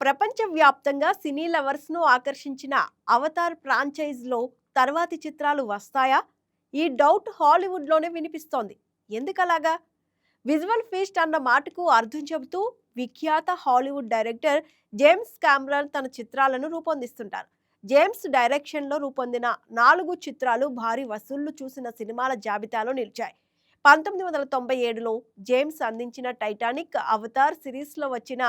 ప్రపంచవ్యాప్తంగా సినీ లవర్స్ను ఆకర్షించిన అవతార్ ఫ్రాంచైజ్లో తర్వాతి చిత్రాలు వస్తాయా? ఈ డౌట్ హాలీవుడ్లోనే వినిపిస్తోంది. ఎందుకలాగా? విజువల్ ఫీస్ట్ అన్న మాటకు అర్థం చెబుతూ విఖ్యాత హాలీవుడ్ డైరెక్టర్ జేమ్స్ కామెరాన్ తన చిత్రాలను రూపొందిస్తుంటారు. జేమ్స్ డైరెక్షన్లో రూపొందిన 4 చిత్రాలు భారీ వసూళ్లు చూసిన సినిమాల జాబితాలో నిలిచాయి. 1997లో జేమ్స్ అందించిన టైటానిక్, అవతార్ సిరీస్లో వచ్చిన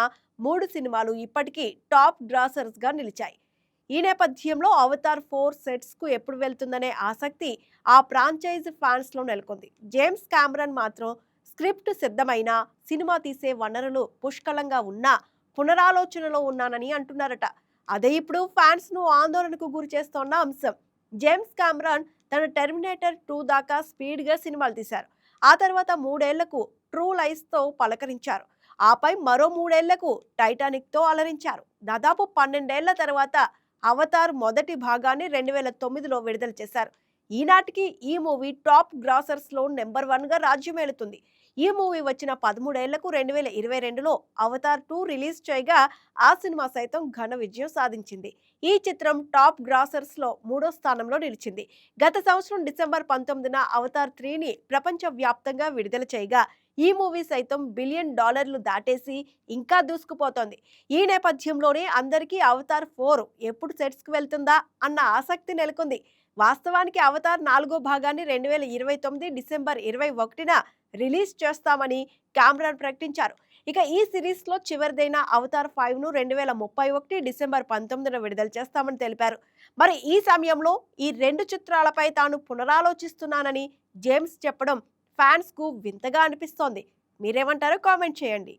3 సినిమాలు ఇప్పటికీ టాప్ గ్రాసర్స్గా నిలిచాయి. ఈ నేపథ్యంలో అవతార్ 4 సెట్స్కు ఎప్పుడు వెళ్తుందనే ఆసక్తి ఆ ఫ్రాంచైజ్ ఫ్యాన్స్లో నెలకొంది. జేమ్స్ కామెరాన్ మాత్రం స్క్రిప్ట్ సిద్ధమైన సినిమా తీసే వనరులు పుష్కలంగా ఉన్నా పునరాలోచనలో ఉన్నానని అంటున్నారట. అదే ఇప్పుడు ఫ్యాన్స్ ను ఆందోళనకు గురి చేస్తోన్న అంశం. జేమ్స్ కామెరాన్ తన టెర్మినేటర్ 2 దాకా స్పీడ్గా సినిమాలు తీశారు. ఆ తర్వాత 3 ఏళ్లకు ట్రూ లైస్తో పలకరించారు. ఆపై మరో 3 ఏళ్లకు టైటానిక్తో అలరించారు. దాదాపు 12 ఏళ్ల తర్వాత అవతార్ మొదటి భాగాన్ని 2009లో విడుదల చేశారు. ఈనాటికి ఈ మూవీ టాప్ గ్రాసర్స్లో నెంబర్ 1గా రాజ్యమేలుతుంది. ఈ మూవీ వచ్చిన 13 ఏళ్లకు 2022లో అవతార్ 2 రిలీజ్ చేయగా ఆ సినిమా సైతం ఘన విజయం సాధించింది. ఈ చిత్రం టాప్ గ్రాసర్స్లో 3వ స్థానంలో నిలిచింది. గత సంవత్సరం డిసెంబర్ 19న అవతార్ 3ని ప్రపంచవ్యాప్తంగా విడుదల చేయగా ఈ మూవీ సైతం $1 బిలియన్ దాటేసి ఇంకా దూసుకుపోతోంది. ఈ నేపథ్యంలోనే అందరికీ అవతార్ 4 ఎప్పుడు సెట్స్కి వెళ్తుందా అన్న ఆసక్తి నెలకొంది. వాస్తవానికి అవతార్ 4వ భాగాన్ని 2029 డిసెంబర్ 21న రిలీజ్ చేస్తామని కామెరాన్ ప్రకటించారు. ఇక ఈ సిరీస్లో చివరిదైన అవతార్ 5ను 2031 డిసెంబర్ 19న విడుదల చేస్తామని తెలిపారు. మరి ఈ సమయంలో ఈ 2 చిత్రాలపై తాను పునరాలోచిస్తున్నానని జేమ్స్ చెప్పడం ఫ్యాన్స్కు వింతగా అనిపిస్తోంది. మీరేమంటారో కామెంట్ చేయండి.